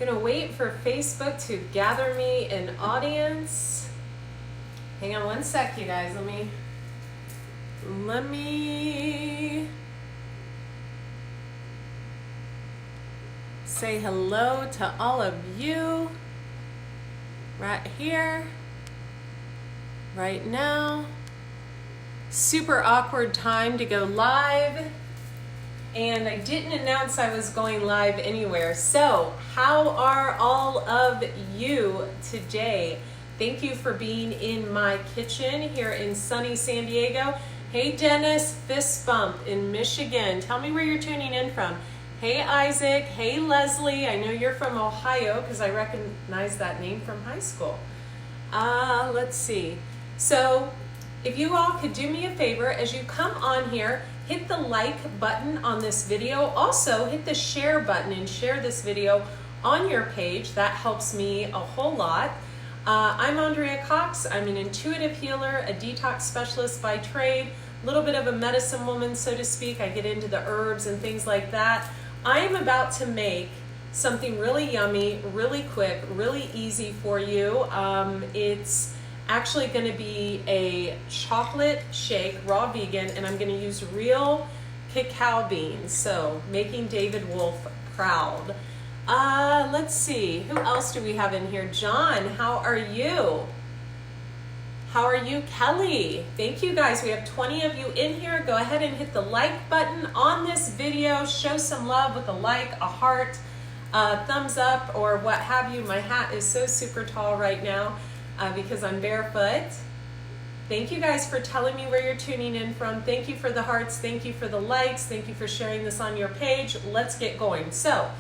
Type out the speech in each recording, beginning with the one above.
Gonna wait for Facebook to gather me an audience. Hang on one sec, you guys. Let me say hello to all of you right here, right now. Super awkward time to go live, and I didn't announce I was going live anywhere. So how are all of you today? Thank you for being in my kitchen here in sunny San Diego. Hey Dennis, fist bump in Michigan. Tell me where you're tuning in from. Hey Isaac, hey Leslie. I know you're from Ohio because I recognize that name from high school. Let's see. So if you all could do me a favor, as you come on here, hit the like button on this video. Also hit the share button and share this video on your page. That helps me a whole lot. I'm Andrea Cox. I'm an intuitive healer, a detox specialist by trade, a little bit of a medicine woman, so to speak. I get into the herbs and things like that. I am about to make something really yummy, really quick, really easy for you. It's actually going to be a chocolate shake, raw vegan, and I'm going to use real cacao beans. So making David Wolf proud. Let's see, who else do we have in here? John, how are you? How are you, Kelly? Thank you guys. We have 20 of you in here. Go ahead and hit the like button on this video. Show some love with a like, a heart, thumbs up, or what have you. My hat is so super tall right now because I'm barefoot. Thank you guys for telling me where you're tuning in from. Thank you for the hearts. Thank you for the likes. Thank you for sharing this on your page. Let's get going. So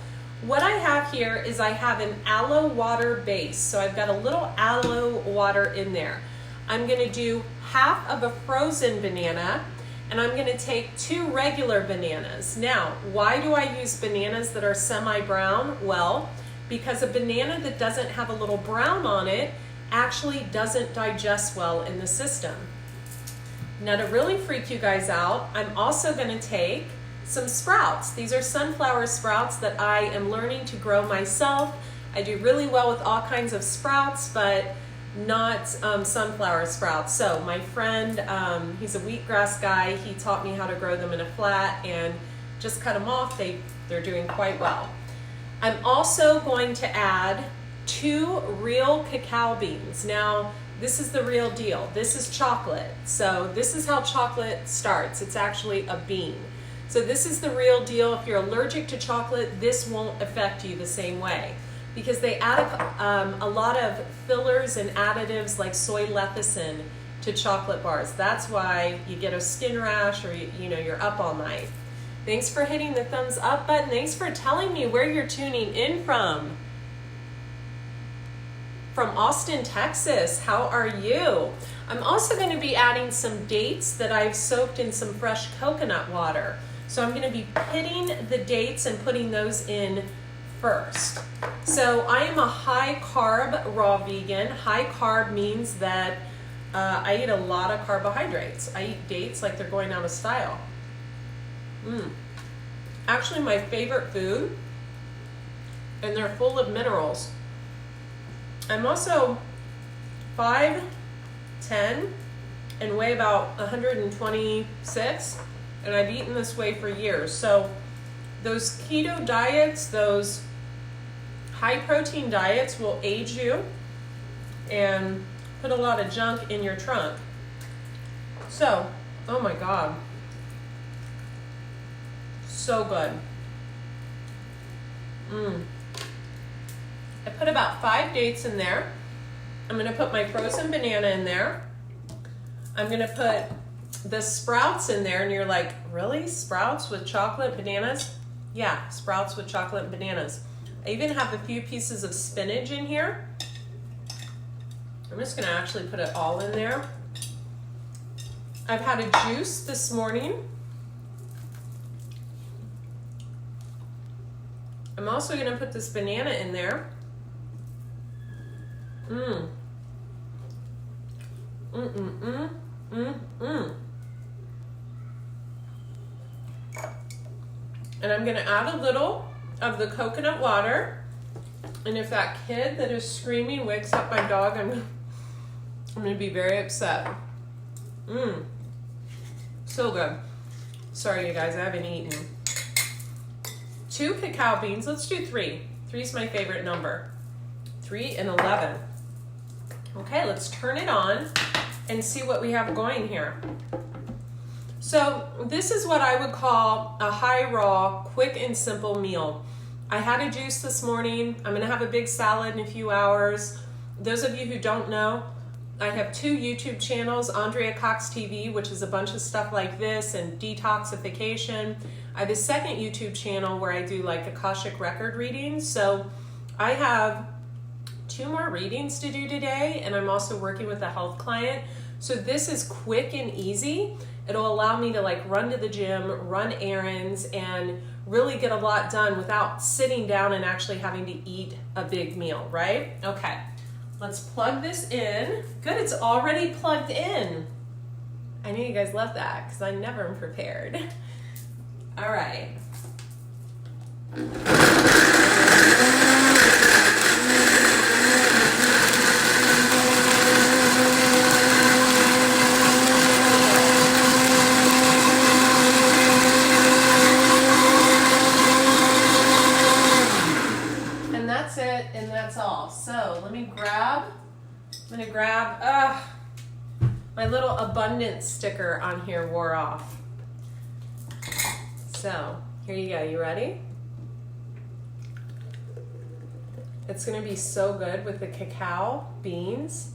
what I have here is I have an aloe water base. So I've got a little aloe water in there. I'm gonna do half of a frozen banana, and I'm gonna take 2 regular bananas. Now, why do I use bananas that are semi-brown? Well, because a banana that doesn't have a little brown on it actually doesn't digest well in the system. Now, to really freak you guys out, I'm also gonna take some sprouts. These are sunflower sprouts that I am learning to grow myself. I do really well with all kinds of sprouts, but not sunflower sprouts. So my friend, he's a wheatgrass guy. He taught me how to grow them in a flat and just cut them off. They're doing quite well. I'm also going to add 2 real cacao beans. Now, this is the real deal. This is chocolate. So this is how chocolate starts. It's actually a bean. So this is the real deal. If you're allergic to chocolate, this won't affect you the same way because they add a lot of fillers and additives like soy lecithin to chocolate bars. That's why you get a skin rash or you're up all night. Thanks for hitting the thumbs up button. Thanks for telling me where you're tuning in from. From Austin, Texas. How are you? I'm also going to be adding some dates that I've soaked in some fresh coconut water. So I'm going to be pitting the dates and putting those in first. So I am a high carb raw vegan. High carb means that I eat a lot of carbohydrates. I eat dates like they're going out of style. Actually, my favorite food, and they're full of minerals. I'm also 5'10" and weigh about 126. And I've eaten this way for years. So those keto diets, those high protein diets will age you and put a lot of junk in your trunk. So, oh my God. So good. I put about 5 dates in there. I'm gonna put my frozen banana in there. I'm gonna put the sprouts in there, and you're like, really? Sprouts with chocolate bananas? Yeah, sprouts with chocolate and bananas. I even have a few pieces of spinach in here. I'm just gonna actually put it all in there. I've had a juice this morning. I'm also gonna put this banana in there. And I'm gonna add a little of the coconut water. And if that kid that is screaming wakes up my dog, I'm going to be very upset. So good. Sorry, you guys, I haven't eaten. 2 cacao beans. Let's do 3. 3 is my favorite number. 3 and 11. Okay, let's turn it on and see what we have going here. So this is what I would call a high raw, quick and simple meal. I had a juice this morning. I'm gonna have a big salad in a few hours. Those of you who don't know, I have 2 YouTube channels, Andrea Cox TV, which is a bunch of stuff like this, and detoxification. I have a second YouTube channel where I do like Akashic record readings. So I have 2 more readings to do today, and I'm also working with a health client. So this is quick and easy. It'll allow me to like run to the gym, run errands, and really get a lot done without sitting down and actually having to eat a big meal, right? Okay, let's plug this in. Good, it's already plugged in. I knew you guys love that because I never am prepared. All right. So let me grab, I'm gonna grab, my little abundance sticker on here wore off. So here you go, you ready? It's gonna be so good with the cacao beans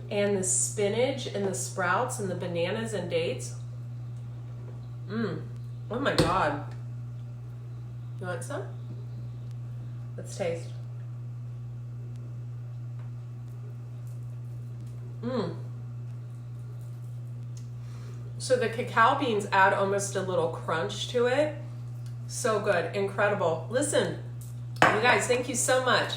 and the spinach and the sprouts and the bananas and dates. Oh my God. You want some? Let's taste. So the cacao beans add almost a little crunch to it. So good, incredible. Listen, you guys, thank you so much.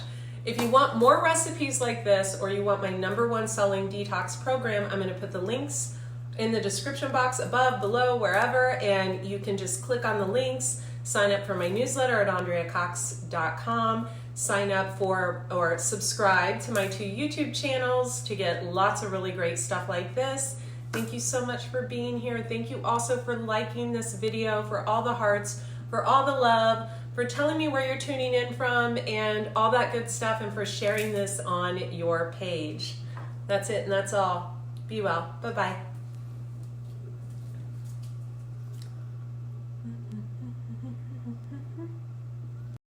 If you want more recipes like this, or you want my #1 selling detox program, I'm gonna put the links in the description box above, below, wherever, and you can just click on the links, sign up for my newsletter at andreacox.com, sign up for or subscribe to my 2 YouTube channels to get lots of really great stuff like this. Thank you so much for being here. Thank you also for liking this video, for all the hearts, for all the love, for telling me where you're tuning in from and all that good stuff, and for sharing this on your page. That's it and that's all. Be well. Bye-bye.